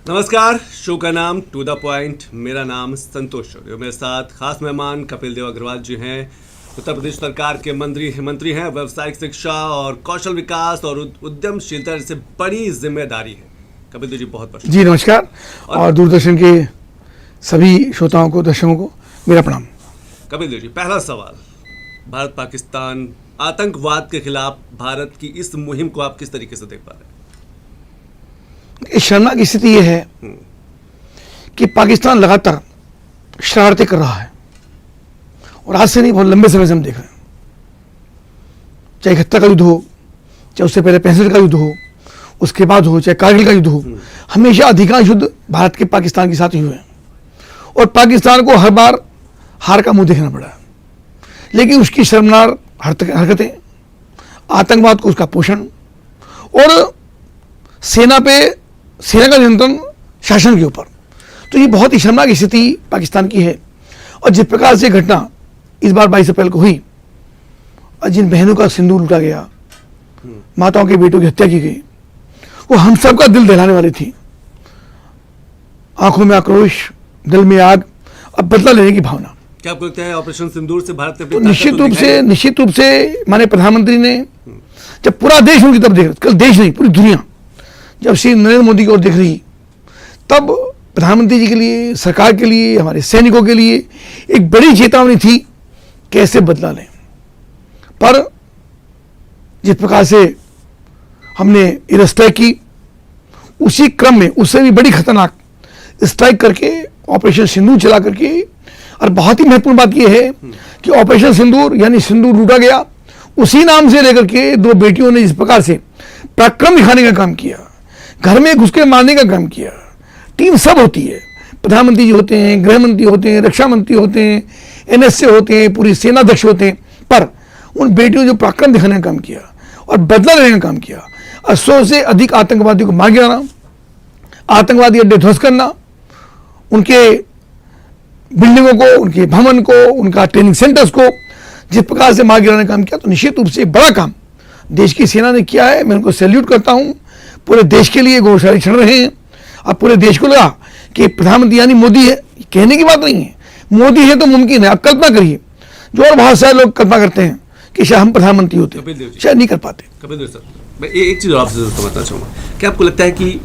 नमस्कार, शो का नाम टू द पॉइंट। मेरा नाम संतोष चौधरी और मेरे साथ खास मेहमान कपिल देव अग्रवाल जी हैं। उत्तर प्रदेश सरकार के मंत्री हैं। व्यावसायिक शिक्षा और कौशल विकास और उद्यमशीलता जैसे बड़ी जिम्मेदारी है। कपिल देव जी बहुत बहुत जी नमस्कार और दूरदर्शन के सभी श्रोताओं को, दर्शकों को मेरा प्रणाम। कपिल देव जी, पहला सवाल, भारत पाकिस्तान आतंकवाद के खिलाफ भारत की इस मुहिम को आप किस तरीके से देख पा रहे हैं? शर्मनाक स्थिति यह है कि पाकिस्तान लगातार शरारतें कर रहा है और आज से नहीं, बहुत लंबे समय से हम देख रहे हैं। चाहे 71 का युद्ध हो, चाहे उससे पहले 65 का युद्ध हो, उसके बाद हो, चाहे कारगिल का युद्ध हो, हमेशा अधिकांश युद्ध भारत के पाकिस्तान के साथ ही हुए हैं और पाकिस्तान को हर बार हार का मुंह देखना पड़ा है। लेकिन उसकी शर्मनाक हरकतें, आतंकवाद को उसका पोषण और सेना का नियंत्रण शासन के ऊपर, तो ये बहुत ही शर्मनाक स्थिति पाकिस्तान की है। और जिस प्रकार से घटना इस बार 22 अप्रैल को हुई और जिन बहनों का सिंदूर लूटा गया, माताओं के बेटों की हत्या की गई, वो हम सबका दिल दहलाने वाली थी। आंखों में आक्रोश, दिल में आग और बदला लेने की भावना। क्या आपको लगता है ऑपरेशन सिंदूर से भारत ने तो निश्चित रूप से माननीय प्रधानमंत्री ने, जब पूरा देश उनकी तरफ देख रहा, कल देश नहीं पूरी दुनिया जब श्री नरेंद्र मोदी की ओर देख रही, तब प्रधानमंत्री जी के लिए, सरकार के लिए, हमारे सैनिकों के लिए एक बड़ी चेतावनी थी, कैसे बदला लें। पर जिस प्रकार से हमने एयर स्ट्राइक की, उसी क्रम में उससे भी बड़ी खतरनाक स्ट्राइक करके ऑपरेशन सिंदूर चला करके, और बहुत ही महत्वपूर्ण बात यह है कि ऑपरेशन सिंदूर यानी सिंदूर लूटा गया, उसी नाम से लेकर के दो बेटियों ने जिस प्रकार से पराक्रम दिखाने का काम किया, घर में घुस के मारने का काम किया। टीम सब होती है, प्रधानमंत्री जी होते हैं, गृह मंत्री होते हैं, रक्षा मंत्री होते हैं, एनएसए होते हैं, पूरी सेनाध्यक्ष होते हैं, पर उन बेटियों ने जो पराक्रम दिखाने का काम किया और बदला लेने का काम किया, 100 से अधिक आतंकवादियों को मार गिराना, आतंकवादी अड्डे ध्वस्त करना, उनके बिल्डिंगों को, उनके भवन को, उनका ट्रेनिंग सेंटर्स को जिस प्रकार से मार गिराने का काम किया, तो निश्चित रूप से एक बड़ा काम देश की सेना ने किया है। मैं उनको सैल्यूट करता हूं। पूरे देश के लिए गौरवशाली क्षण रहे हैं। अब पूरे देश को लगा कि प्रधानमंत्री यानी मोदी है, कहने की बात नहीं है, मोदी है तो मुमकिन है। आप कल्पना करिए, जो और बहुत सारे लोग कल्पना करते हैं कि शायद हम प्रधानमंत्री होते, शायद नहीं कर पाते। कपिल देव सर, मैं एक चीज आपसे जरूर समझना चाहूंगा, क्या आपको लगता है कि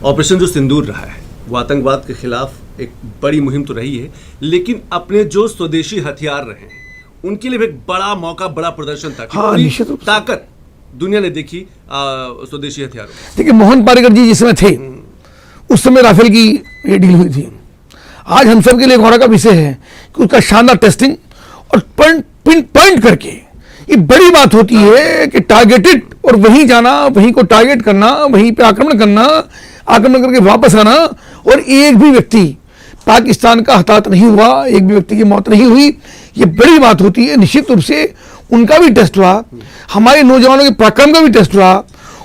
ऑपरेशन जो सिंदूर रहा है वो आतंकवाद के खिलाफ एक बड़ी मुहिम तो रही है, लेकिन अपने जो स्वदेशी हथियार रहे हैं उनके लिए भी एक बड़ा मौका, बड़ा प्रदर्शन था। हाँ, निश्चित रूप से ताकत दुनिया ने देखी स्वदेशी हथियारों। देखिए, मोहन पारेकर जी जिस समय थे, उस समय राफेल की ये डील हुई थी। आज हम सब के लिए गौरव का विषय है कि उसका शानदार टेस्टिंग और पिन पॉइंट करके, ये बड़ी बात होती है कि टारगेटेड, और वहीं जाना, वहीं को टारगेट करना, वहीं पे आक्रमण करना, आक्रमण करके वापस आना, और एक भी व्यक्ति पाकिस्तान का हताहत नहीं हुआ, एक भी व्यक्ति की मौत नहीं हुई, ये बड़ी बात होती है। निश्चित रूप से उनका भी टेस्ट हुआ, हमारे नौजवानों के पराक्रम का भी टेस्ट हुआ,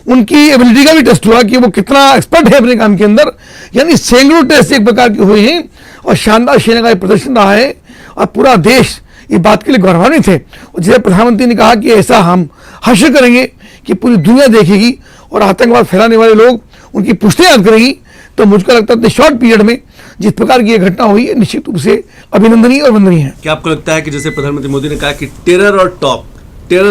उनकी एबिलिटी का भी टेस्ट हुआ कि वो कितना एक्सपर्ट है अपने काम के अंदर। यानी सैकड़ों टेस्ट एक प्रकार के हुए हैं और शानदार सेना का प्रदर्शन रहा है और पूरा देश इस बात के लिए गौरवान्वित है। और जैसे प्रधानमंत्री ने कहा कि ऐसा हम हासिल करेंगे कि पूरी दुनिया देखेगी और आतंकवाद फैलाने वाले लोग उनकी पुष्टि याद करेगी, तो मुझको लगता है शॉर्ट पीरियड में जिस प्रकार की यह घटना हुई है, निश्चित रूप से अभिनंदनीय और वंदनीय है। क्या आपको लगता है कि जैसे प्रधानमंत्री मोदी ने कहा कि टेरर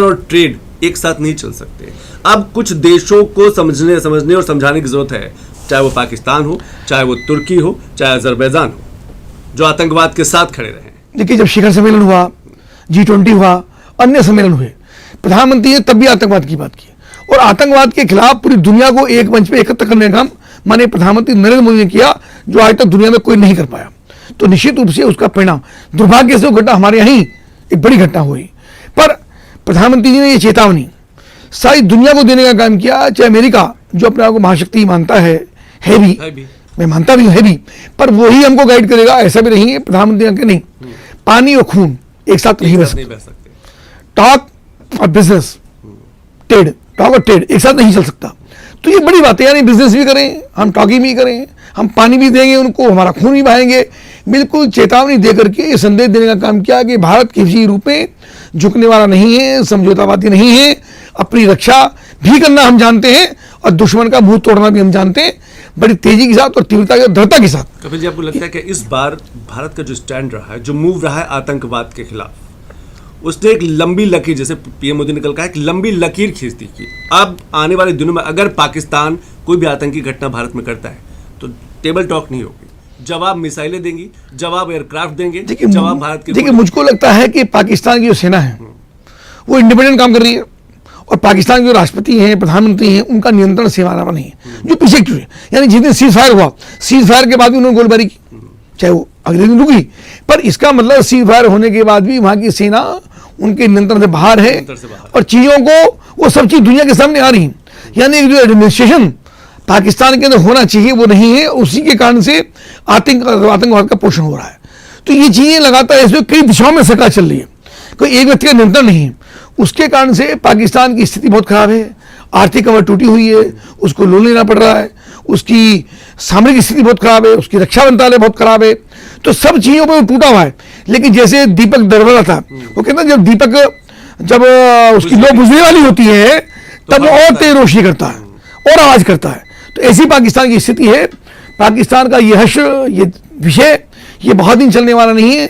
और ट्रेड एक साथ नहीं चल सकते, अब कुछ देशों को समझने और समझाने की जरूरत है, चाहे वो पाकिस्तान हो, चाहे वो तुर्की हो, चाहे अजरबैजान हो, जो आतंकवाद के साथ खड़े रहे। देखिए, जब शिखर सम्मेलन हुआ, G20 हुआ, अन्य सम्मेलन हुए, प्रधानमंत्री ने तब भी आतंकवाद की बात की और आतंकवाद के खिलाफ पूरी दुनिया को एक मंच पे एकत्र करने का काम माननीय प्रधानमंत्री नरेंद्र मोदी ने किया, जो आज तक दुनिया में कोई नहीं कर पाया। तो निश्चित रूप से उसका परिणाम, दुर्भाग्य से वो घटना हमारे यहाँ ही एक बड़ी घटना हुई, पर प्रधानमंत्री जी ने ये चेतावनी सारी दुनिया को देने का काम किया। चाहे अमेरिका, जो अपने आप को महाशक्ति मानता है भी, मैं मानता भी हूँ, है भी, पर वही हमको गाइड करेगा, ऐसा भी नहीं है। प्रधानमंत्री के नहीं, पानी और खून एक साथ नहीं बह सकते। टॉक और बिजनेस, टॉक और ट्रेड एक साथ नहीं चल सकता। तो ये बड़ी बात है, यानी बिजनेस भी करें, हम टॉकिंग भी करें, हम पानी भी देंगे उनको, हमारा खून भी बहाएंगे। बिल्कुल चेतावनी देकर के ये संदेश देने का काम किया कि भारत किसी रूप में झुकने वाला नहीं है, समझौतावादी नहीं है, अपनी रक्षा भी करना हम जानते हैं और दुश्मन का मुंह तोड़ना भी हम जानते हैं, बड़ी तेजी के साथ और तीव्रता और दृढ़ता के साथ। कपिल जी, आपको लगता है कि इस बार भारत का जो स्टैंड रहा है, जो मूव रहा है आतंकवाद के खिलाफ, उसने एक लंबी लकीर, जैसे पीएम मोदी ने कल कहा, एक लंबी लकीर खींच दी कि अब आने वाले दिनों में अगर पाकिस्तान कोई भी आतंकी घटना भारत में करता है तो टेबल टॉक नहीं होगी, जवाब मिसाइलें देंगी, जवाब एयरक्राफ्ट देंगे, जवाब भारत के। देखिए, मुझको लगता है कि पाकिस्तान की जो सेना है वो इंडिपेंडेंट काम कर रही है और पाकिस्तान के जो राष्ट्रपति हैं, प्रधानमंत्री हैं, उनका नियंत्रण सेना नहीं है जो पीछे क्यों है। यानी जिस दिन सीज फायर हुआ, सीज फायर के बाद भी उन्होंने गोलीबारी की, चाहे वो अगले दिन रुकी, पर इसका मतलब सीज फायर होने के बाद भी वहां की सेना उनके नियंत्रण से बाहर है और चीजों को, वो सब चीज दुनिया के सामने आ रही है। यानी जो एडमिनिस्ट्रेशन पाकिस्तान के अंदर होना चाहिए वो नहीं है, उसी के कारण से आतंकवाद का पोषण हो रहा है। तो ये चीजें लगातार इसमें कई दिशाओं में सरकार चल रही है, कोई एक व्यक्ति का नियंत्रण नहीं है। उसके कारण से पाकिस्तान की स्थिति बहुत खराब है, आर्थिक कमर टूटी हुई है, उसको लोन लेना पड़ रहा है, उसकी सामरिक स्थिति बहुत खराब है, उसकी रक्षा मंत्रालय बहुत खराब है, तो सब चीजों पर टूटा हुआ है। लेकिन जैसे दीपक दरवाजा था, वो कहते हैं जब दीपक उसकी लो बुझने वाली होती है तब वो और तेज रोशनी करता है और आवाज करता है। तो ऐसी पाकिस्तान की स्थिति है। पाकिस्तान का ये ये विषय ये बहुत दिन चलने वाला नहीं है।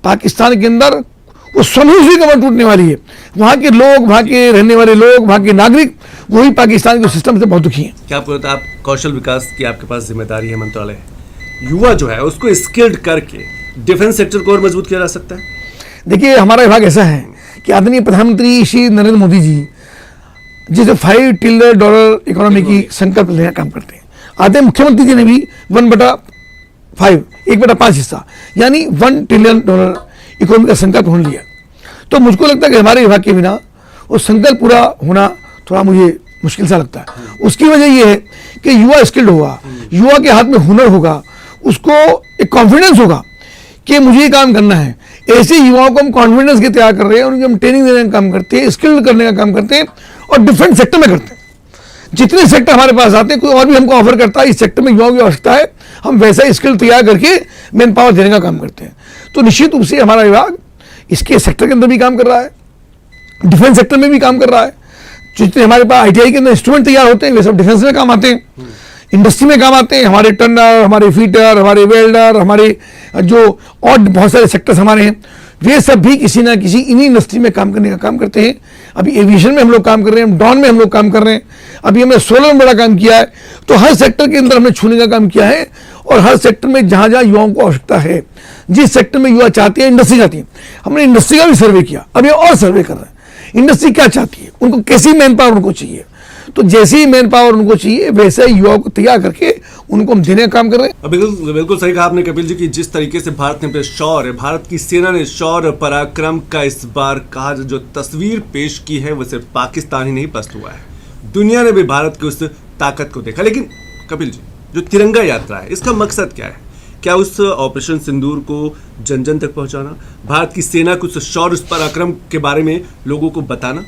पाकिस्तान के अंदर वो स्वयं कमर टूटने वाली है। वहाँ के लोग, वहाँ के रहने वाले लोग, वहाँ के नागरिक, वही पाकिस्तान के सिस्टम से बहुत दुखी हैं। क्या आपको लगता है, आप कौशल विकास की आपके पास जिम्मेदारी है, मंत्रालय है, युवा जो है उसको स्किल्ड करके डिफेंस सेक्टर को और मजबूत किया जा सकता है? देखिए, हमारा विभाग ऐसा है कि आदरणीय प्रधानमंत्री श्री नरेंद्र मोदी जी जिसे $5 ट्रिलियन इकोनॉमी की संकल्प लेकर काम करते हैं, आदरणीय मुख्यमंत्री जी ने भी 1/5 1/5 हिस्सा यानी $1 ट्रिलियन इकोनॉमी का संकल्प उन्होंने लिया। तो मुझको लगता है कि हमारे विभाग के बिना वो संकल्प पूरा होना थोड़ा मुझे मुश्किल सा लगता है। उसकी वजह ये है कि युवा स्किल्ड होगा, युवा के हाथ में हुनर होगा, उसको एक कॉन्फिडेंस होगा कि मुझे ये काम करना है। ऐसे युवाओं को हम कॉन्फिडेंस के तैयार कर रहे हैं, उनको हम ट्रेनिंग देने का काम करते हैं, स्किल्ड करने का काम करते हैं और डिफरेंट सेक्टर में करते हैं। जितने सेक्टर हमारे पास आते हैं, कोई और भी हमको ऑफर करता है इस सेक्टर में युवाओं की आवश्यकता है, हम वैसा स्किल तैयार करके मैन पावर देने का काम करते हैं। तो निश्चित रूप से हमारा विभाग इसके सेक्टर के अंदर भी काम कर रहा है, डिफेंस सेक्टर में भी काम कर रहा है। जितने हमारे पास ITI के अंदर इंस्ट्रूमेंट तैयार होते हैं वे सब डिफेंस में काम आते हैं, इंडस्ट्री में काम आते हैं। हमारे टर्नर, हमारे फीटर, हमारे वेल्डर, हमारे जो और बहुत सारे सेक्टर्स हमारे हैं, वे सब भी किसी ना किसी इन्हीं इंडस्ट्री में काम करने का काम करते हैं। अभी एविएशन में हम लोग काम कर रहे हैं, डॉन में हम लोग काम कर रहे हैं, अभी हमने सोलर में बड़ा काम किया है। तो हर सेक्टर के अंदर हमने छूने का काम किया है और हर सेक्टर में जहाँ जहाँ युवाओं को आवश्यकता है, जिस सेक्टर में युवा चाहते हैं, इंडस्ट्री चाहती है, हमने इंडस्ट्री का भी सर्वे किया। अभी और सर्वे कर रहे हैं इंडस्ट्री क्या चाहती है, उनको कैसी मैन पावर उनको चाहिए। तो जैसी मैन पावर उनको चाहिए वैसे युवाओं को तैयार करके उनको हम देने का काम कर रहे हैं। बिल्कुल सही कहा आपने कपिल जी की, जिस तरीके से भारत ने शौर्य, भारत की सेना ने शौर्य पराक्रम का इस बार कहा जो तस्वीर पेश की है वो सिर्फ पाकिस्तान ही नहीं पस्त हुआ है, दुनिया ने भी भारत की उस ताकत को देखा। लेकिन कपिल जी, जो तिरंगा यात्रा है इसका मकसद क्या है? क्या उस ऑपरेशन सिंदूर को जन जन तक पहुंचाना, भारत की सेना को उस शौर्य, उस पराक्रम के बारे में लोगों को बताना?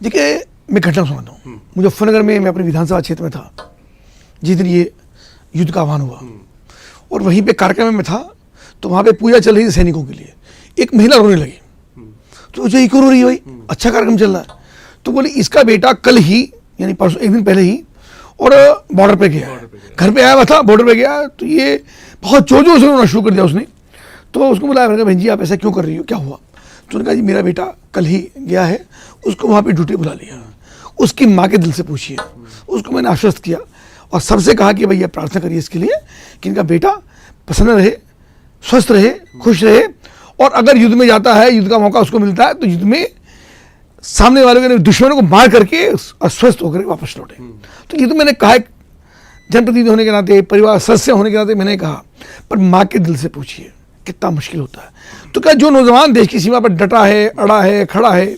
देखिए, मैं घटना सुनाता हूँ। मुजफ्फरनगर में मैं अपने विधानसभा क्षेत्र में था जिस दिन ये युद्ध का आह्वान हुआ और वहीं पे कार्यक्रम में था। तो वहाँ पे पूजा चल रही थी सैनिकों के लिए। एक महिला रोने लगी, तो जो क्यों रो रही है भाई, अच्छा कार्यक्रम चल रहा है। तो बोली इसका बेटा कल ही यानी परसों एक दिन पहले ही और बॉर्डर पे गया, घर पे आया हुआ था, बॉर्डर पे गया, तो ये बहुत जोर जोर से रोना शुरू कर दिया उसने। तो उसको बोला, मैंने कहा बहन जी आप ऐसा क्यों कर रही हो, क्या हुआ? तो उन्होंने कहा जी मेरा बेटा कल ही गया है, उसको वहाँ पे ड्यूटी बुला लिया, उसकी माँ के दिल से पूछिए। उसको मैंने आश्वस्त किया और सबसे कहा कि भैया प्रार्थना करिए इसके लिए कि इनका बेटा प्रसन्न रहे, स्वस्थ रहे, खुश रहे और अगर युद्ध में जाता है, युद्ध का मौका उसको मिलता है तो युद्ध में सामने वालों के दुश्मनों को मार करके स्वस्थ होकर वापस लौटे। तो ये तो मैंने कहा, जनप्रतिनिधि होने के नाते, परिवार सदस्य होने के नाते मैंने कहा, पर माँ के दिल से पूछिए कितना मुश्किल होता है। तो क्या जो नौजवान देश की सीमा पर डटा है, अड़ा है, खड़ा है,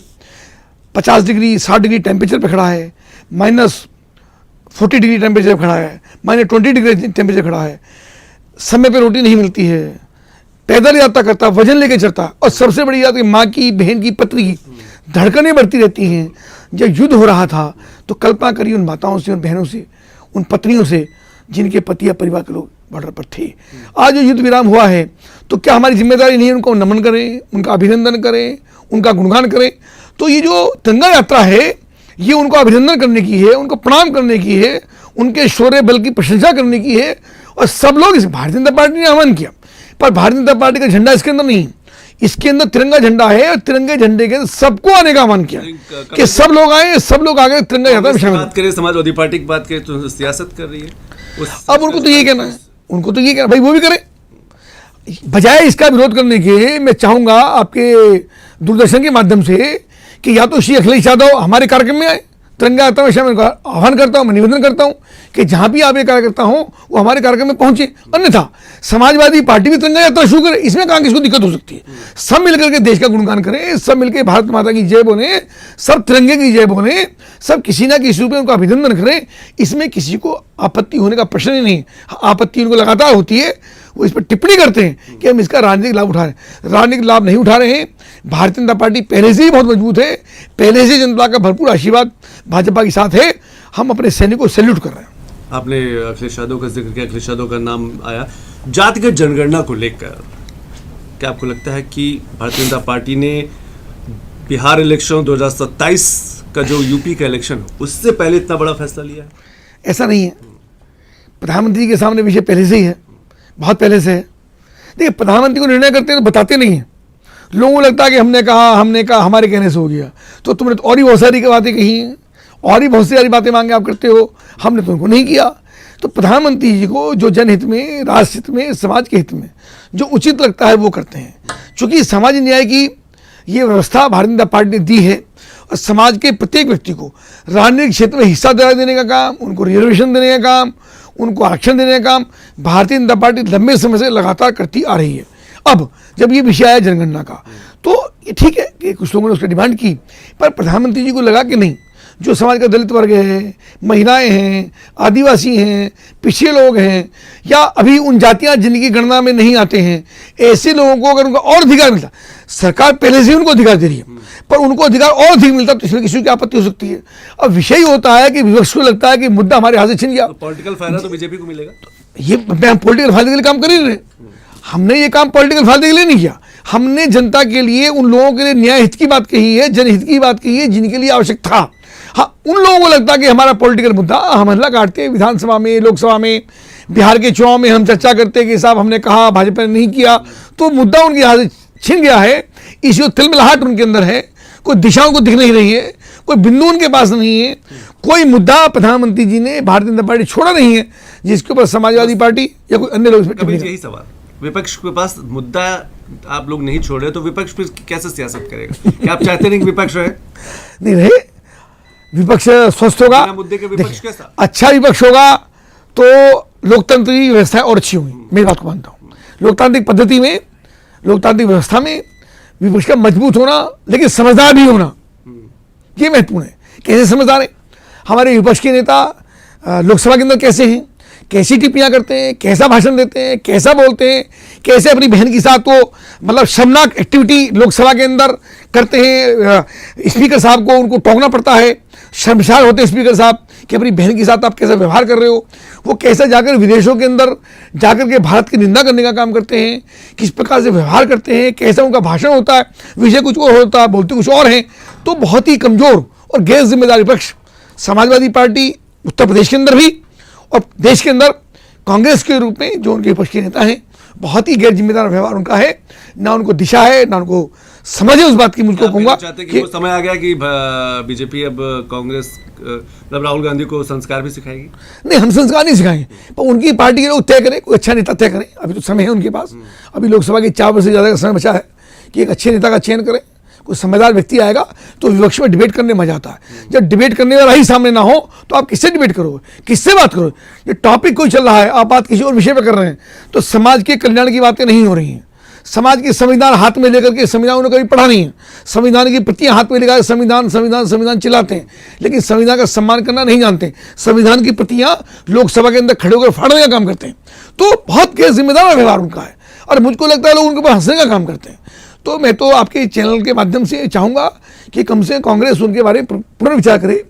50 डिग्री 60 डिग्री टेम्परेचर पे खड़ा है, -40 डिग्री टेम्परेचर पे खड़ा है, -20 डिग्री टेम्परेचर खड़ा है, समय पे रोटी नहीं मिलती है, पैदल यात्रा करता, वजन लेके चलता और सबसे बड़ी बात माँ की, बहन की, पत्नी की धड़कनें बढ़ती रहती हैं। जब युद्ध हो रहा था तो कल्पना करिए उन माताओं से, उन बहनों से, उन पत्नियों से जिनके पति या परिवार के लोग बॉर्डर पर थे। आज जो युद्ध विराम हुआ है तो क्या हमारी जिम्मेदारी नहीं है उनको नमन करें, उनका अभिनंदन करें, उनका गुणगान करें? तो ये जो तिरंगा यात्रा है ये उनको अभिनंदन करने की है, उनको प्रणाम करने की है, उनके शौर्य बल की प्रशंसा करने की है। और सब लोग, इस भारतीय जनता पार्टी ने आह्वान किया, पर भारतीय जनता पार्टी का झंडा इसके अंदर नहीं है, इसके अंदर तिरंगा झंडा है, और तिरंगे झंडे के अंदर सबको आने का आह्वान किया कि सब लोग आए, सब लोग आगे तिरंगा यात्रा में शामिल। बात करें समाजवादी पार्टी की, बात करें तो सियासत कर रही है। अब उनको तो ये कहना है, उनको तो ये कहना, भाई वो भी करें। बजाय इसका विरोध करने के, मैं चाहूंगा आपके दूरदर्शन के माध्यम से कि या तो श्री अखिलेश यादव हमारे कार्यक्रम में आए, तिरंगा यात्रा में शामिल, आह्वान करता हूं, मैं निवेदन करता हूं कि जहां भी आप ये कार्यकर्ता हो वो हमारे कार्यक्रम में पहुंचे। अन्यथा समाजवादी पार्टी भी तिरंगा यात्रा शुरू करे, इसमें कहां किसको दिक्कत हो सकती है। सब मिलकर के देश का गुणगान करें, सब मिलकर भारत माता की जय बोले, सब तिरंगे की जय बोले, सब किसी ना किसी रूप में उनका अभिनंदन करें, इसमें किसी को आपत्ति होने का प्रश्न ही नहीं। आपत्ति उनको लगातार होती है, वो इस पर टिप्पणी करते हैं कि हम इसका राजनीतिक लाभ उठा रहे हैं। राजनीतिक लाभ नहीं उठा रहे हैं। भारतीय जनता पार्टी पहले से ही बहुत मजबूत है, पहले से जनता का भरपूर आशीर्वाद भाजपा के साथ है। हम अपने सैनिकों को सैल्यूट कर रहे हैं। आपने अखिलेश यादव का जिक्र किया, अखिलेश यादव का नाम आया। जातिगत जनगणना को लेकर क्या आपको लगता है कि भारतीय जनता पार्टी ने बिहार इलेक्शन 2027 का जो यूपी का इलेक्शन उससे पहले इतना बड़ा फैसला लिया है? ऐसा नहीं है। प्रधानमंत्री के सामने विषय पहले से ही है, बहुत पहले से है। देखिए, प्रधानमंत्री को निर्णय करते हैं तो बताते नहीं हैं। लोगों को लगता है कि हमने कहा हमारे कहने से हो गया, तो तुमने तो और ही बहुत सारी बातें कही हैं, और ही बहुत सारी बातें मांगे आप करते हो, हमने तो उनको नहीं किया। तो प्रधानमंत्री जी को जो जनहित में, राष्ट्र हित में, समाज के हित में जो उचित लगता है वो करते हैं। चूंकि सामाजिक न्याय की ये व्यवस्था भारतीय जनता पार्टी ने दी है, और समाज के प्रत्येक व्यक्ति को राजनीतिक क्षेत्र में हिस्सा देने का काम, उनको रिजर्वेशन देने का काम, उनको आरक्षण देने का काम भारतीय जनता पार्टी लंबे समय से लगातार करती आ रही है। अब जब ये विषय आया जनगणना का, तो ये ठीक है कि कुछ लोगों ने उसकी डिमांड की, पर प्रधानमंत्री जी को लगा कि नहीं, जो समाज का दलित वर्ग है, महिलाएं हैं, आदिवासी हैं, पिछड़े लोग हैं, या अभी उन जातियां जिनकी गणना में नहीं आते हैं, ऐसे लोगों को अगर उनका और अधिकार मिलता, सरकार पहले से ही उनको अधिकार दे रही है, पर उनको अधिकार और अधिक मिलता तो इसमें किसी की आपत्ति हो सकती है। अब विषय होता है कि विपक्ष को लगता है कि मुद्दा हमारे हाथ से छिन गया, पॉलिटिकल फायदा तो बीजेपी को मिलेगा। ये हम पॉलिटिकल फायदे के लिए काम कर ही रहे। हमने ये काम पॉलिटिकल फायदे के लिए नहीं किया, हमने जनता के लिए, उन लोगों के लिए न्याय हित की बात कही है, जनहित की बात कही है, जिनके लिए आवश्यक था। हाँ, उन लोगों को लगता है कि हमारा पॉलिटिकल मुद्दा, हम हल्ला काटते हैं विधानसभा में, लोकसभा में, बिहार के चुनाव में हम चर्चा करते हैं कि साहब हमने कहा, भाजपा ने नहीं किया, तो मुद्दा उनके हाथ से छिन गया है। इसी तिलमिलाहट उनके अंदर है, कोई दिशाओं को दिख नहीं रही है, कोई बिंदु उनके पास नहीं है, कोई मुद्दा प्रधानमंत्री जी ने भारतीय जनता पार्टी छोड़ा नहीं है जिसके ऊपर समाजवादी पार्टी या कोई अन्य लोग। यही सवाल, विपक्ष के पास मुद्दा आप लोग नहीं छोड़ रहे तो विपक्ष फिर कैसे सियासत करेगा? क्या आप चाहते नहीं कि विपक्ष रहे? नहीं रहे, विपक्ष स्वस्थ होगा, मुद्दे के विपक्ष कैसा? अच्छा विपक्ष होगा तो लोकतंत्र की व्यवस्था और अच्छी होगी। मेरी बात को मानता हूँ, लोकतांत्रिक पद्धति में, लोकतांत्रिक व्यवस्था में विपक्ष का मजबूत होना, लेकिन समझदार भी होना, ये महत्वपूर्ण है। कैसे समझदार है हमारे विपक्ष के नेता? लोकसभा के अंदर कैसे हैं, कैसी टिप्पणियां करते हैं, कैसा भाषण देते हैं, कैसा बोलते हैं, कैसे अपनी बहन के साथ वो मतलब शर्मनाक एक्टिविटी लोकसभा के अंदर करते हैं। स्पीकर साहब को उनको टोकना पड़ता है, शर्मसार होते हैं स्पीकर साहब कि अपनी बहन के साथ आप कैसा व्यवहार कर रहे हो। वो कैसे जाकर विदेशों के अंदर जाकर के भारत की निंदा करने का काम करते हैं, किस प्रकार से व्यवहार करते हैं, कैसा उनका भाषण होता है, विषय कुछ और होता है, बोलते कुछ और हैं। तो बहुत ही कमज़ोर और गैर जिम्मेदार विपक्ष समाजवादी पार्टी उत्तर प्रदेश के अंदर भी और देश के अंदर कांग्रेस के रूप में जो उनके विपक्ष के नेता हैं, बहुत ही गैर जिम्मेदार व्यवहार उनका है। ना उनको दिशा है, ना उनको समझ है उस बात की। मुझको कहूँगा कि वो समय आ गया कि बीजेपी अब कांग्रेस मतलब राहुल गांधी को संस्कार भी सिखाएगी। नहीं, हम संस्कार नहीं सिखाएंगे, पर उनकी पार्टी के लोग तय करें, कोई अच्छा नेता तय करें। अभी तो समय है उनके पास, अभी लोकसभा के 4 वर्ष से ज़्यादा का समय बचा है कि एक अच्छे नेता का चयन करें। कोई समझदार व्यक्ति आएगा तो विपक्ष में डिबेट करने में मजा आता है। जब डिबेट करने वाला ही सामने ना हो तो आप किससे डिबेट करोगे, किससे बात करोगे? ये टॉपिक कोई चल रहा है, आप बात किसी और विषय पर कर रहे हैं, तो समाज के कल्याण की बातें नहीं हो रही हैं। समाज के संविधान हाथ में लेकर के, संविधान उन्होंने कभी पढ़ा नहीं है, संविधान की प्रतियां हाथ में लेकर संविधान संविधान संविधान चिल्लाते हैं, लेकिन संविधान का सम्मान करना नहीं जानते। संविधान की प्रतियां लोकसभा के अंदर खड़े होकर फाड़ने का काम करते हैं। तो बहुत गैर जिम्मेदार व्यवहार उनका है, और मुझको लगता है लोग उनके ऊपर हंसने का काम करते हैं। तो मैं तो आपके चैनल के माध्यम से चाहूँगा कि कम से कम कांग्रेस उनके बारे में पुनर्विचार करे,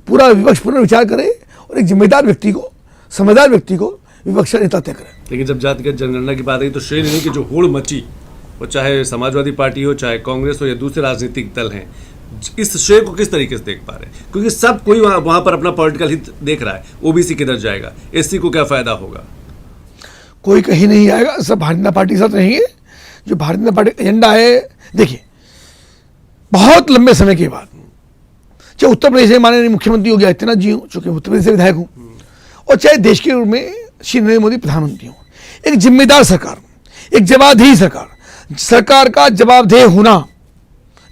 पूरा विपक्ष पुनर्विचार करे, और एक जिम्मेदार व्यक्ति को, समझदार व्यक्ति को विपक्ष का नेता तय करे। लेकिन जब जातिगत जनगणना की बात आई तो श्रेय लेने की जो होड़ मची, वो चाहे समाजवादी पार्टी हो, चाहे कांग्रेस हो या दूसरे राजनीतिक दल हैं, इस श्रेय को किस तरीके से देख पा रहे हैं? क्योंकि सब कोई वहां पर अपना पॉलिटिकल हित देख रहा है। ओबीसी किधर जाएगा, एससी को क्या फायदा होगा? कोई कहीं नहीं जाएगा, सब भारतीय जनता पार्टी के साथ रहेंगे। जो भारतीय जनता पार्टी एजेंडा है, देखिए बहुत लंबे समय के बाद चाहे उत्तर प्रदेश में माननीय मुख्यमंत्री योगी आदित्यनाथ जी हूँ, चूंकि उत्तर प्रदेश से विधायक हूँ, और चाहे देश के रूप में श्री नरेंद्र मोदी प्रधानमंत्री हूँ, एक जिम्मेदार सरकार, एक जवाबदेही सरकार, सरकार का जवाबदेह होना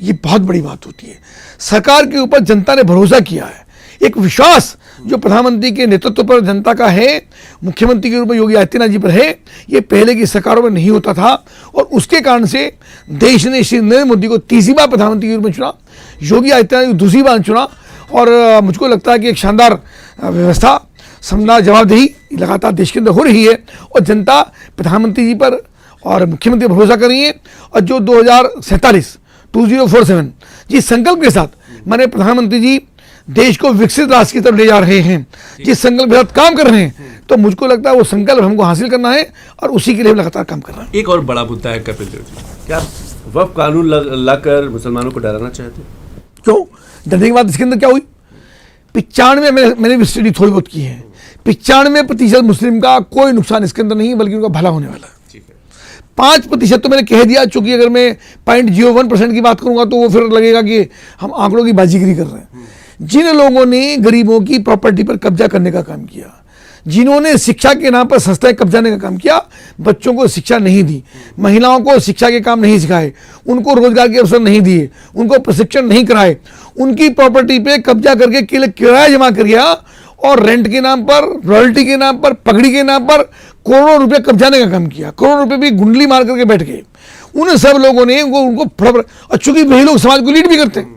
ये बहुत बड़ी बात होती है। सरकार के ऊपर जनता ने भरोसा किया है, एक विश्वास जो प्रधानमंत्री के नेतृत्व पर जनता का है, मुख्यमंत्री के रूप में योगी आदित्यनाथ जी पर है, ये पहले की सरकारों में नहीं होता था। और उसके कारण से देश ने श्री नरेंद्र मोदी को तीसरी बार प्रधानमंत्री के रूप में चुना, योगी आदित्यनाथ को दूसरी बार चुना। और मुझको लगता है कि एक शानदार व्यवस्था, समझदार जवाबदेही लगातार देश के अंदर हो रही है, और जनता प्रधानमंत्री जी पर और मुख्यमंत्री पर भरोसा कर रही है। और जो 2047 जिस संकल्प के साथ माननीय प्रधानमंत्री जी देश को विकसित राष्ट्र की तरफ ले जा रहे हैं, जिस संकल्प के साथ काम कर रहे हैं, तो मुझको लगता है वो संकल्प हमको हासिल करना है और उसी के लिए लगातार काम करना है। एक और बड़ा मुद्दा है कपिल देव जी, क्या वक्फ कानून लाकर मुसलमानों को डराना चाहते हैं? क्यों डरने की बात इसके अंदर क्या हुई? 95 मैंने भी स्टडी थोड़ी बहुत की है, 95% मुस्लिम का कोई नुकसान इसके अंदर नहीं, बल्कि उनका भला होने वाला है। 5% तो मैंने कह दिया, चूंकि अगर मैं 0.01% की बात करूंगा तो वो फिर लगेगा कि हम आंकड़ों की बाजीगरी कर रहे हैं। जिन लोगों ने गरीबों की प्रॉपर्टी पर कब्जा करने का काम किया, जिन्होंने शिक्षा के नाम पर संस्थाएं कब्जाने का काम किया, बच्चों को शिक्षा नहीं दी, महिलाओं को शिक्षा के काम नहीं सिखाए, उनको रोजगार के अवसर नहीं दिए, उनको प्रशिक्षण नहीं कराए, उनकी प्रॉपर्टी पे कब्जा करके किराया जमा कर गया और रेंट के नाम पर, रॉयल्टी के नाम पर, पगड़ी के नाम पर करोड़ों रुपए कब्जाने का काम किया, करोड़ों रुपए भी गुंडली मार करके बैठ गए। उन सब लोगों ने उनको और चूंकि वही लोग समाज को लीड भी करते हैं,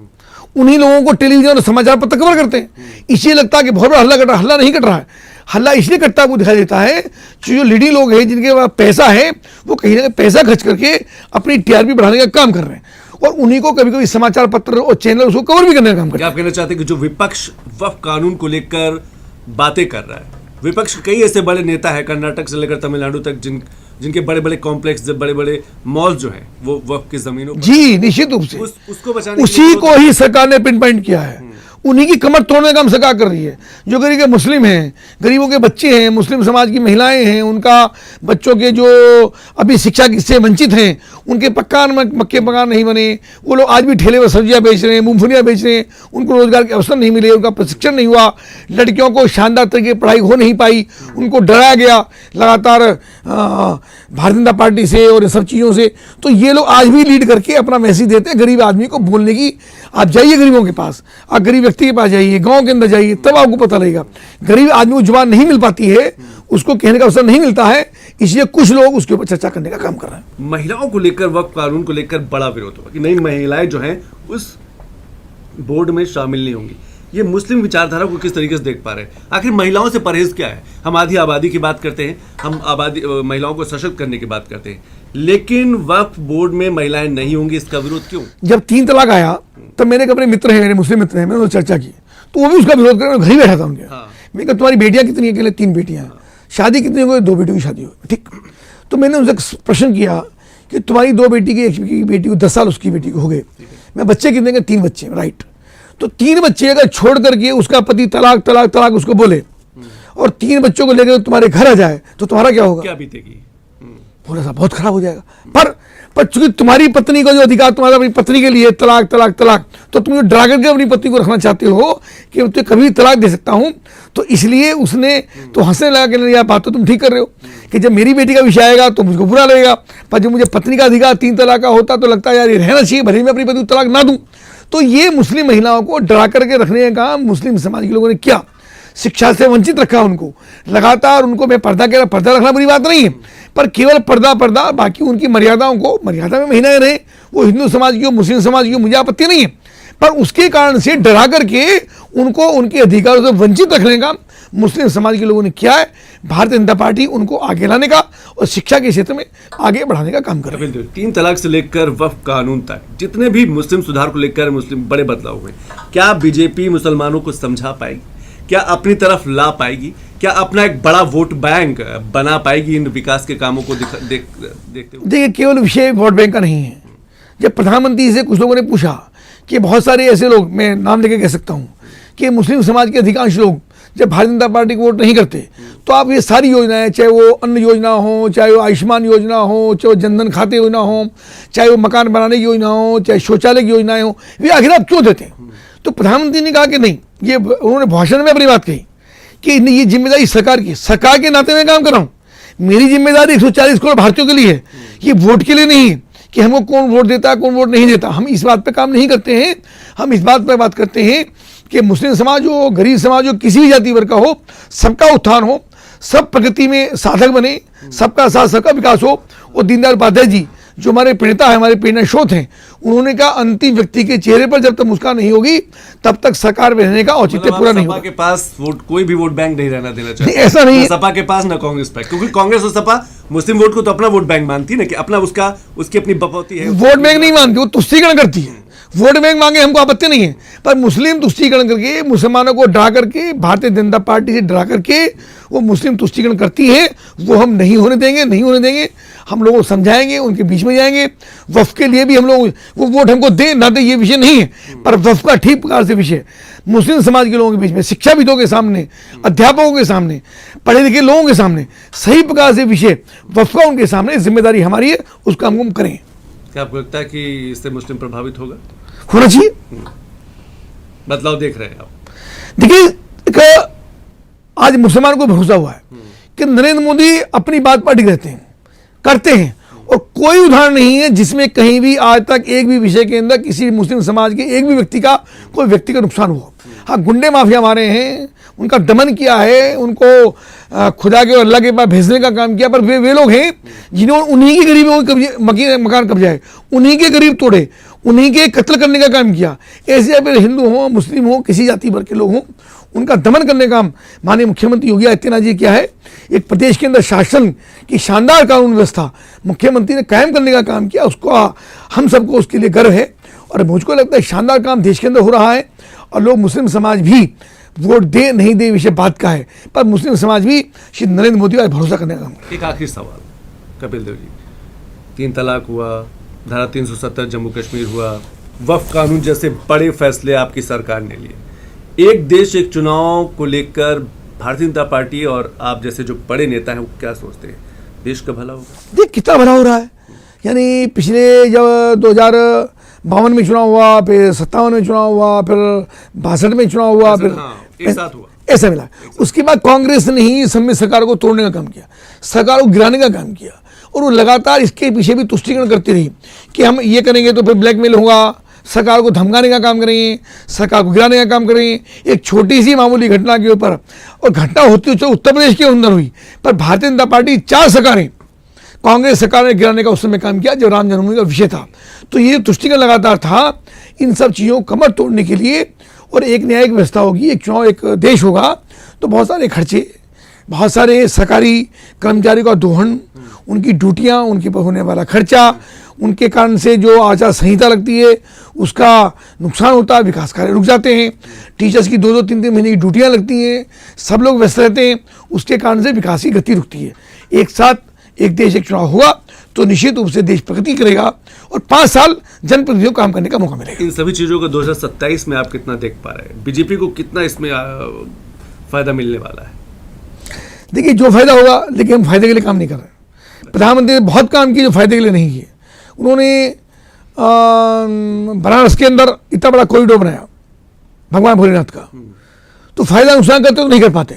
उन्हीं लोगों को टेलीविजन और समाचार पत्र कवर करते हैं, इसलिए लगता है कि बहुत बड़ा हल्ला कट रहा है। हल्ला नहीं कट रहा है, हल्ला इसलिए कटता है, वो दिखाई देता है जो लीडिंग लोग हैं, जिनके पास पैसा है, वो कहीं ना कहीं पैसा खर्च करके अपनी टीआरपी बढ़ाने का काम कर रहे हैं, और उन्हीं को कभी कभी समाचार पत्र और चैनल उसको कवर भी करने का काम करते हैं। आप कहना चाहते हैं कि जो विपक्ष वक्फ कानून को लेकर बातें कर रहा है, विपक्ष कई ऐसे बड़े नेता है कर्नाटक से लेकर तमिलनाडु तक, जिनके बड़े बड़े कॉम्प्लेक्स, बड़े बड़े मॉल जो हैं वो वक्फ की जमीनों पर, जी निश्चित रूप से उसको बचाने उसी को ही सरकार ने पिन पॉइंट किया है, उन्हीं की कमर तोड़ने का काम सरकार कर रही है। जो गरीब के मुस्लिम हैं, गरीबों के बच्चे हैं, मुस्लिम समाज की महिलाएं हैं, उनका बच्चों के जो अभी शिक्षा से वंचित हैं, उनके मक्के मकान नहीं बने, वो लोग आज भी ठेले पर सब्जियां बेच रहे हैं, मूंगफलियां बेच रहे हैं, उनको रोजगार के अवसर नहीं मिले, उनका प्रशिक्षण नहीं हुआ, लड़कियों को शानदार तरीके पढ़ाई हो नहीं पाई, उनको डराया गया लगातार भारतीय जनता पार्टी से और इन सब चीज़ों से। तो ये लोग आज भी लीड करके अपना मैसेज देते हैं गरीब आदमी को बोलने की। आप जाइए गरीबों के पास, आप गरीब व्यक्ति के पास जाइए, गांव के अंदर जाइए, तब आपको पता लगेगा गरीब आदमी को जुबान नहीं मिल पाती है, उसको कहने का अवसर नहीं मिलता है, इसलिए कुछ लोग उसके ऊपर चर्चा करने का काम कर रहे हैं। महिलाओं को लेकर, वक्फ कानून को लेकर बड़ा विरोध हुआ कि नहीं, महिलाएं जो हैं उस बोर्ड में शामिल नहीं होंगी। ये मुस्लिम विचारधारा को किस तरीके से देख पा रहे हैं? आखिर महिलाओं से परहेज क्या है? हम आधी आबादी की बात करते हैं, हम महिलाओं को सशक्त करने की बात करते हैं, लेकिन वक्फ बोर्ड में महिलाएं नहीं होंगी, इसका विरोध क्यों? जब 3 तलाक आया तब मेरे अपने मित्र हैं, मेरे मुस्लिम मित्र हैं, मैंने उनसे चर्चा की, तो वो भी उसका विरोध कर, घर ही बैठा था उनके। मैंने कहा तुम्हारी बेटियां कितनी है? कहले 3 बेटियां हैं। शादी कितनी हो गई? 2 बेटियों की शादी हो गई। ठीक, तो मैंने उनसे प्रश्न किया कि तुम्हारी 2 बेटी की, एक बेटी को 10 साल उसकी बेटी को हो गए, मैं बच्चे कितने के? 3 बच्चे। राइट, तो 3 बच्चे अगर छोड़ करके उसका पति तलाक तलाक तलाक उसको बोले और 3 बच्चों को लेकर तुम्हारे घर आ जाए तो तुम्हारा क्या होगा? क्या बीतेगी? थोड़ा सा बहुत खराब हो जाएगा। पर चूंकि तुम्हारी पत्नी का जो अधिकार तुम्हारा अपनी पत्नी के लिए तलाक तलाक तलाक, तो तुम जो डरा करके अपनी पत्नी को रखना चाहते हो कि तुझे कभी तलाक दे सकता हूं, तो इसलिए उसने तो हंसने लगा कि यार बात तो तुम ठीक कर रहे हो कि जब मेरी बेटी का विषय आएगा तो मुझको बुरा लगेगा, पर जब मुझे पत्नी का अधिकार 3 तलाक का होता तो लगता है यार ये रहना चाहिए, भले मैं अपनी पत्नी को तलाक ना दूं। तो ये मुस्लिम महिलाओं को डरा करके रखने का काम मुस्लिम समाज के लोगों ने किया, शिक्षा से वंचित रखा उनको लगातार। उनको मैं पर्दा कह रहा, पर्दा रखना बुरी बात नहीं है, पर केवल पर्दा, बाकी उनकी मर्यादाओं को, मर्यादा में महिलाएं रहे, वो हिंदू समाज की हो, मुस्लिम समाज की हो, मुझे आपत्ति नहीं है, पर उसके कारण से डरा करके उनको उनके अधिकारों से वंचित रखने का मुस्लिम समाज के लोगों ने किया है। भारतीय जनता पार्टी उनको आगे लाने का और शिक्षा के क्षेत्र में आगे बढ़ाने का काम कर रही है। 3 तलाक से लेकर वक्फ कानून तक जितने भी मुस्लिम सुधार को लेकर मुस्लिम बड़े बदलाव हुए, क्या बीजेपी मुसलमानों को समझा पाएगी? क्या अपनी तरफ ला पाएगी? क्या अपना एक बड़ा वोट बैंक बना पाएगी इन विकास के कामों को देखते हुए? देखिए, केवल विषय वोट बैंक का नहीं है। जब प्रधानमंत्री से कुछ लोगों ने पूछा कि बहुत सारे ऐसे लोग, मैं नाम लेके कह सकता हूँ, कि मुस्लिम समाज के अधिकांश लोग जब भारतीय जनता पार्टी को वोट नहीं करते तो आप ये सारी योजनाएं, चाहे वो अन्न योजना हो, चाहे वो आयुष्मान योजना हो, चाहे वो जनधन खाते योजना हो, चाहे वो मकान बनाने की योजना हो, चाहे शौचालय की योजनाएं हो, वे आखिर आप क्यों देते हैं? तो प्रधानमंत्री ने कहा कि नहीं, ये उन्होंने भाषण में अपनी बात कही कि नहीं, ये जिम्मेदारी सरकार की, सरकार के नाते मैं काम कर रहा हूँ, मेरी जिम्मेदारी 140 करोड़ भारतीयों के लिए है, ये वोट के लिए नहीं है कि हमको कौन वोट देता है कौन वोट नहीं देता। हम इस बात पे काम नहीं करते हैं, हम इस बात पे बात करते हैं कि मुस्लिम समाज हो, गरीब समाज हो, किसी भी जाति वर्ग का हो, सबका उत्थान हो, सब प्रगति में साधक बने, सबका साथ सबका विकास हो। और दीनदयाल उपाध्याय जी जो हमारे प्रणेता है, हमारे प्रेरणा स्रोत हैं, उन्होंने कहा अंतिम व्यक्ति के चेहरे पर जब तक मुस्कान नहीं होगी तब तक सरकार में रहने का औचित्य पूरा नहीं होगा। सपा के पास वोट, कोई भी वोट बैंक नहीं रहना देना चाहिए। ऐसा नहीं है, सपा के पास ना कांग्रेस पे, क्योंकि कांग्रेस और सपा मुस्लिम वोट को तो अपना वोट बैंक मानती है ना, कि अपना उसकी अपनी बपौती है। वोट बैंक नहीं मानती, वो तुष्टीकरण करती है। वोट बैंक मांगे हमको आपत्ति नहीं है, पर मुस्लिम तुष्टीकरण करके, मुसलमानों को डरा करके, भारतीय जनता पार्टी से डरा करके वो मुस्लिम तुष्टीकरण करती है, वो हम नहीं होने देंगे, नहीं होने देंगे। हम लोगों को समझाएंगे, उनके बीच में जाएंगे। वफ़ के लिए भी हम लोग, वो वोट हमको दे ना दे ये विषय नहीं है, पर वफ़ का ठीक प्रकार से विषय मुस्लिम समाज के लोगों के बीच में, शिक्षाविदों के सामने, अध्यापकों के सामने, पढ़े लिखे लोगों के सामने सही प्रकार से विषय वफ़ का उनके सामने जिम्मेदारी हमारी है, उसका हम करें। क्या आपको लगता है कि इससे मुस्लिम प्रभावित होना चाहिए? बदलाव देख रहे हैं आप? देखिए, आज मुसलमान को भरोसा हुआ है कि नरेंद्र मोदी अपनी बात पर अड़िग रहते हैं, करते हैं, और कोई उदाहरण नहीं है जिसमें कहीं भी आज तक एक भी विषय के अंदर किसी मुस्लिम समाज के एक भी व्यक्ति का, कोई व्यक्ति का नुकसान हुआ। हाँ, गुंडे माफिया मारे हैं, उनका दमन किया है, उनको खुदा के और अल्लाह के पास भेजने का काम किया, पर वे लोग हैं जिन्होंने उन्हीं के गरीबों के मकान कब्जाए, उन्हीं के गरीब तोड़े, उन्हीं के कत्ल करने का काम किया। ऐसे अगर हिंदू हो, मुस्लिम हो, किसी जाति वर्ग के लोग हों, उनका दमन करने का काम माननीय मुख्यमंत्री योगी आदित्यनाथ जी किया है। एक प्रदेश के अंदर शासन की शानदार कानून व्यवस्था मुख्यमंत्री ने कायम करने का काम किया, उसको हम सबको उसके लिए गर्व है। और मुझको लगता है शानदार काम देश के अंदर हो रहा है, और लोग, मुस्लिम समाज भी वोट दे नहीं दे विषय बात का है, पर मुस्लिम समाज भी श्री नरेंद्र मोदी पर भरोसा करने का काम। एक आखिरी सवाल कपिल देव जी, 3 तलाक हुआ, धारा 370 जम्मू कश्मीर हुआ, वक्फ कानून जैसे बड़े फैसले आपकी सरकार ने लिए, एक देश एक चुनाव को लेकर भारतीय जनता पार्टी और आप जैसे जो बड़े नेता हैं वो क्या सोचते हैं, देश का भला होगा? देख कितना भला हो रहा है। यानी पिछले जब 2052 में चुनाव हुआ, फिर 57 में चुनाव हुआ, फिर 62 में चुनाव हुआ, फिर एक साथ हुआ, ऐसा मिला। उसके बाद कांग्रेस ने ही सम्मिलित सरकार को तोड़ने का काम किया, सरकार को गिराने का काम किया, और वो लगातार इसके पीछे भी तुष्टीकरण करती रही कि हम ये करेंगे तो फिर ब्लैकमेल होगा, सरकार को धमकाने का काम करेंगे, सरकार को गिराने का काम करेंगे। एक छोटी सी मामूली घटना के ऊपर, और घटना होती हुई उत्तर प्रदेश के अंदर हुई, पर भारतीय जनता पार्टी 4 सरकारें, कांग्रेस सरकार ने गिराने का उस समय काम किया जब राम जन्मभूमि का विषय था। तो ये तुष्टीकरण लगातार था इन सब चीज़ों को कमर तोड़ने के लिए। और एक न्यायिक व्यवस्था होगी, एक चुनाव, एक देश होगा, तो बहुत सारे खर्चे, बहुत सारे सरकारी कर्मचारियों का दोहन, उनकी ड्यूटियाँ, उनके पर होने वाला खर्चा, उनके कारण से जो आचार संहिता लगती है उसका नुकसान होता है, विकास कार्य रुक जाते हैं, टीचर्स की 2-2, 3-3 महीने की ड्यूटियाँ लगती हैं, सब लोग व्यस्त रहते हैं, उसके कारण से विकास की गति रुकती है। एक साथ एक देश एक चुनाव हुआ तो निश्चित रूप से देश प्रगति करेगा और 5 साल जनप्रतिनिधियों को काम करने का मौका मिलेगा। इन सभी चीज़ों को 2027 में आप कितना देख पा रहे हैं? बीजेपी को कितना इसमें फायदा मिलने वाला है? देखिए, जो फायदा होगा, लेकिन हम फायदे के लिए काम नहीं कर रहे। प्रधानमंत्री ने बहुत काम किए जो फायदे के लिए नहीं किए। उन्होंने बनारस के अंदर इतना बड़ा कॉरिडोर बनाया भगवान भोलेनाथ का, तो फायदा नुकसान करते तो नहीं कर पाते,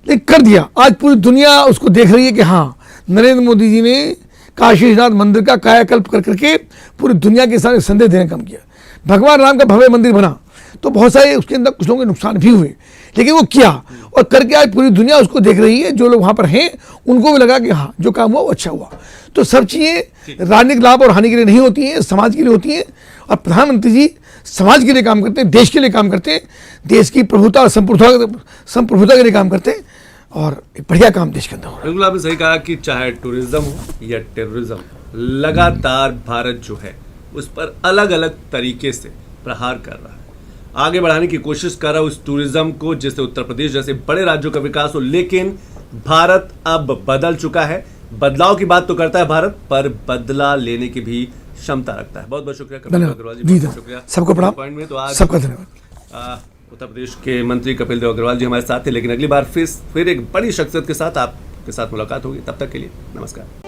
लेकिन कर दिया। आज पूरी दुनिया उसको देख रही है कि हाँ, नरेंद्र मोदी जी ने काशी विश्वनाथ मंदिर का कायाकल्प कर करके पूरी दुनिया के सामने संदेश देने का काम किया। भगवान राम का भव्य मंदिर बना, तो बहुत सारे उसके अंदर कुछ लोगों के नुकसान भी हुए, लेकिन वो किया और करके आज पूरी दुनिया उसको देख रही है। जो लोग वहाँ पर हैं उनको भी लगा कि हाँ, जो काम हुआ वो अच्छा हुआ। तो सब चीज़ें राजनीतिक लाभ और हानि के लिए नहीं होती हैं, समाज के लिए होती हैं। और प्रधानमंत्री जी समाज के लिए काम करते हैं, देश के लिए काम करते हैं, देश की प्रभुता और संप्रभुता के लिए काम करते हैं, और एक बढ़िया काम देश के अंदर हो रहा है। बिल्कुल आपने सही कहा कि चाहे टूरिज्म हो या टेररिज्म, लगातार भारत जो है उस पर अलग अलग तरीके से प्रहार कर रहा है, आगे बढ़ाने की कोशिश कर रहा है उस टूरिज्म को, जिससे उत्तर प्रदेश जैसे बड़े राज्यों का विकास हो। लेकिन भारत अब बदल चुका है, बदलाव की बात तो करता है भारत, पर बदला लेने की भी क्षमता रखता है। बहुत बहुत शुक्रिया कपिल देव अग्रवाल जी, धन्यवाद बहुत शुक्रिया। सबको प्रणाम, पॉइंट में तो आज सबका धन्यवाद। उत्तर प्रदेश के मंत्री कपिल देव अग्रवाल जी हमारे साथ थे, लेकिन अगली बार फिर एक बड़ी शख्सियत के साथ आपके साथ मुलाकात होगी। तब तक के लिए नमस्कार।